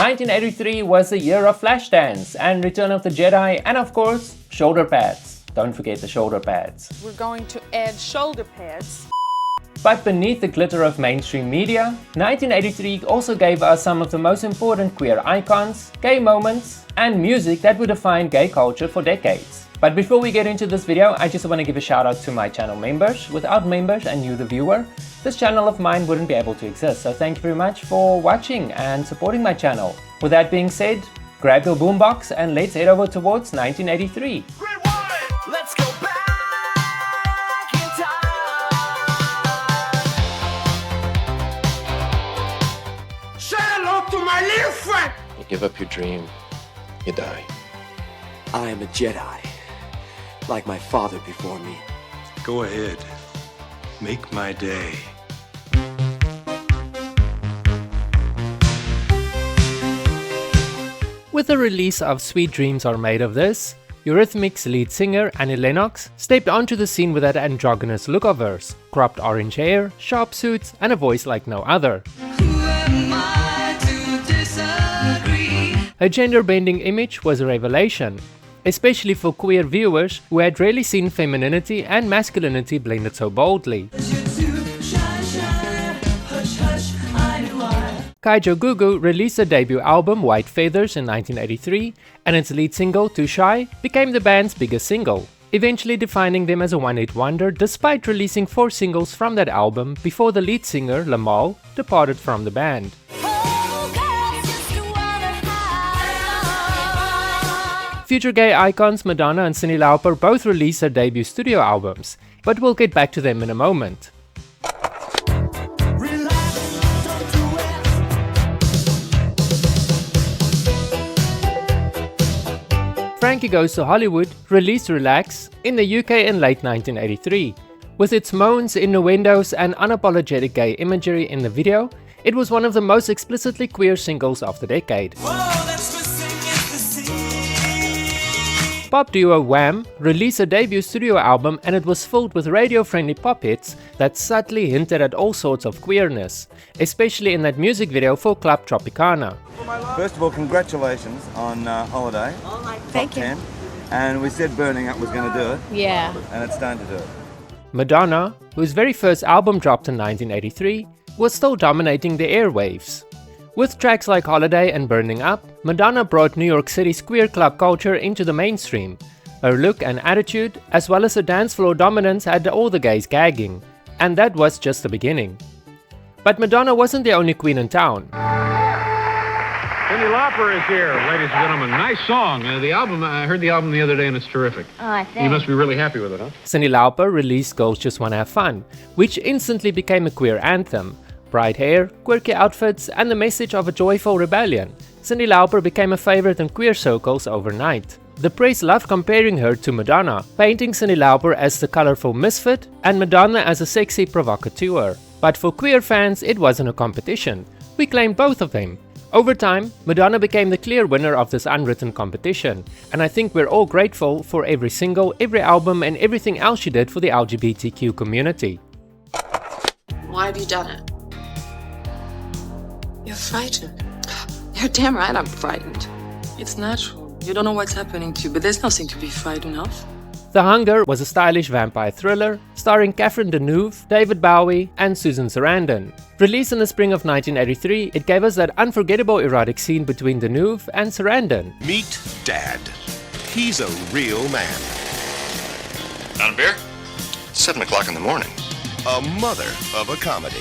1983 was the year of Flashdance and Return of the Jedi, and of course, shoulder pads. Don't forget the shoulder pads. We're going to add shoulder pads. But beneath the glitter of mainstream media, 1983 also gave us some of the most important queer icons, gay moments, and music that would define gay culture for decades. But before we get into this video, I just want to give a shout out to my channel members. Without members and you the viewer, this channel of mine wouldn't be able to exist. So thank you very much for watching and supporting my channel. With that being said, grab your boombox and let's head over towards 1983. Let's go back in time. Say hello to my little friend. You give up your dream, you die. I am a Jedi, like my father before me. Go ahead. Make my day. With the release of Sweet Dreams Are Made of This, Eurythmics lead singer Annie Lennox stepped onto the scene with that androgynous look of hers, cropped orange hair, sharp suits, and a voice like no other. Her gender-bending image was a revelation, especially for queer viewers who had rarely seen femininity and masculinity blended so boldly. Kaijo Gugu released her debut album White Feathers in 1983, and its lead single Too Shy became the band's biggest single, eventually defining them as a one-hit wonder despite releasing 4 singles from that album before the lead singer, Lamal, departed from the band. Future gay icons Madonna and Cyndi Lauper both released their debut studio albums, but we'll get back to them in a moment. Frankie Goes to Hollywood released Relax in the UK in late 1983. With its moans, innuendos, and unapologetic gay imagery in the video, it was one of the most explicitly queer singles of the decade. Pop duo Wham released a debut studio album, and it was filled with radio-friendly pop hits that subtly hinted at all sorts of queerness, especially in that music video for Club Tropicana. First of all, congratulations on Holiday. Thank you. 10. And we said Burning Up was going to do it. Yeah. And it's starting to do it. Madonna, whose very first album dropped in 1983, was still dominating the airwaves. With tracks like Holiday and Burning Up, Madonna brought New York City's queer club culture into the mainstream. Her look and attitude, as well as her dance floor dominance, had all the gays gagging. And that was just the beginning. But Madonna wasn't the only queen in town. Cyndi Lauper is here, ladies and gentlemen. Nice song. The album, I heard the album the other day and it's terrific. Oh, thanks. You must be really happy with it, huh? Cyndi Lauper released Girls Just Wanna Have Fun, which instantly became a queer anthem. Bright hair, quirky outfits, and the message of a joyful rebellion. Cyndi Lauper became a favorite in queer circles overnight. The press loved comparing her to Madonna, painting Cyndi Lauper as the colorful misfit and Madonna as a sexy provocateur. But for queer fans, it wasn't a competition. We claimed both of them. Over time, Madonna became the clear winner of this unwritten competition, and I think we're all grateful for every single, every album, and everything else she did for the LGBTQ community. Why have you done it? You're frightened. You're damn right I'm frightened. It's natural. You don't know what's happening to you, but there's nothing to be frightened of. The Hunger was a stylish vampire thriller starring Catherine Deneuve, David Bowie, and Susan Sarandon. Released in the spring of 1983, it gave us that unforgettable erotic scene between Deneuve and Sarandon. Meet Dad. He's a real man. Got a beer? 7 o'clock in the morning. A mother of a comedy.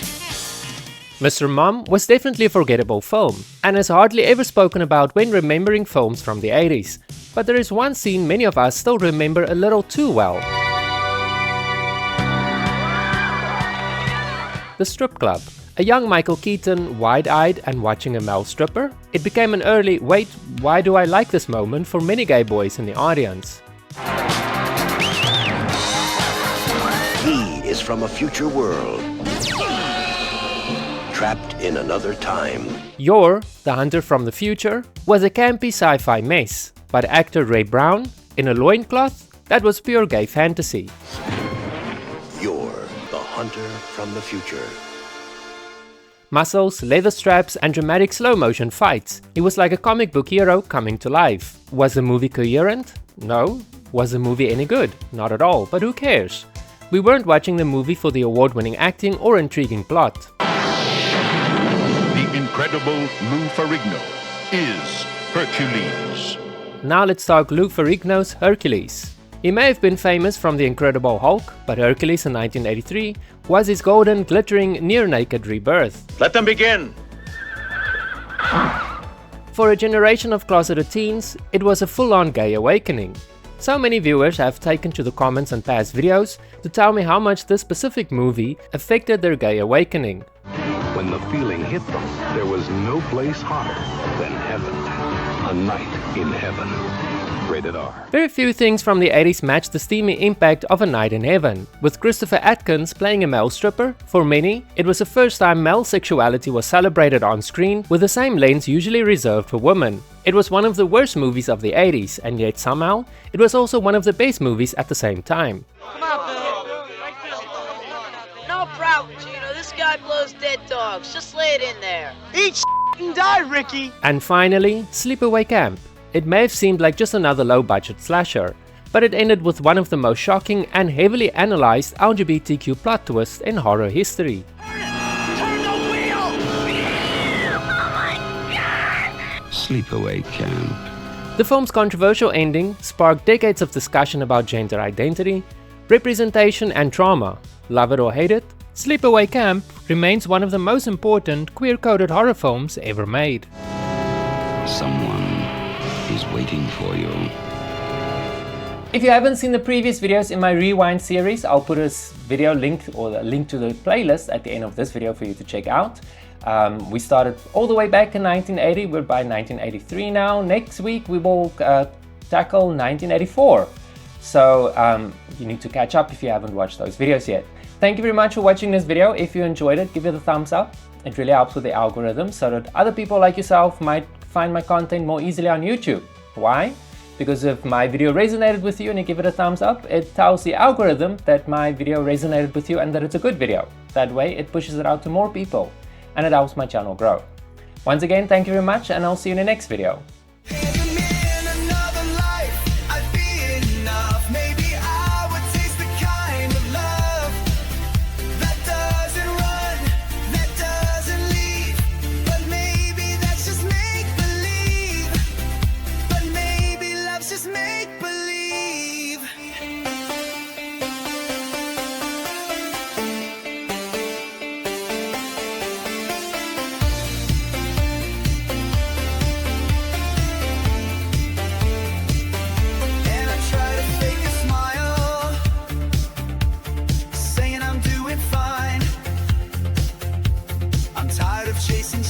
Mr. Mom was definitely a forgettable film, and is hardly ever spoken about when remembering films from the 80s. But there is one scene many of us still remember a little too well. The strip club. A young Michael Keaton, wide-eyed and watching a male stripper, it became an early, wait, why do I like this moment for many gay boys in the audience. He is from a future world, trapped in another time. Yor, the hunter from the future, was a campy sci-fi mess, but actor Ray Brown, in a loincloth, that was pure gay fantasy. Yor, the hunter from the future. Muscles, leather straps, and dramatic slow-motion fights. He was like a comic book hero coming to life. Was the movie coherent? No. Was the movie any good? Not at all, but who cares? We weren't watching the movie for the award-winning acting or intriguing plot. The incredible Lou Ferrigno is Hercules. Now let's talk Lou Ferrigno's Hercules. He may have been famous from The Incredible Hulk, but Hercules in 1983 was his golden, glittering, near-naked rebirth. Let them begin. For a generation of closeted teens, it was a full-on gay awakening. So many viewers have taken to the comments and past videos to tell me how much this specific movie affected their gay awakening. When the feeling hit them, there was no place hotter than heaven. A night in heaven. Rated R. Very few things from the 80s matched the steamy impact of A Night in Heaven. With Christopher Atkins playing a male stripper, for many, it was the first time male sexuality was celebrated on screen with the same lens usually reserved for women. It was one of the worst movies of the 80s, and yet somehow, it was also one of the best movies at the same time. Come on, Bill. No problem, Gino. This guy blows dead dogs. Just lay it in there. Eat and die, Ricky! And finally, Sleepaway Camp. It may have seemed like just another low-budget slasher, but it ended with one of the most shocking and heavily analyzed LGBTQ plot twists in horror history. Turn the wheel! Oh my God! Sleepaway Camp. The film's controversial ending sparked decades of discussion about gender identity, representation and trauma. Love it or hate it, Sleepaway Camp remains one of the most important queer-coded horror films ever made. Someone is waiting for you. If you haven't seen the previous videos in my Rewind series, I'll put a video link or a link to the playlist at the end of this video for you to check out. We started all the way back in 1980, we're by 1983 now. Next week we will tackle 1984. So you need to catch up if you haven't watched those videos yet. Thank you very much for watching this video. If you enjoyed it, give it a thumbs up. It really helps with the algorithm so that other people like yourself might find my content more easily on YouTube. Why? Because if my video resonated with you and you give it a thumbs up, it tells the algorithm that my video resonated with you and that it's a good video. That way it pushes it out to more people and it helps my channel grow. Once again, thank you very much and I'll see you in the next video. Chasing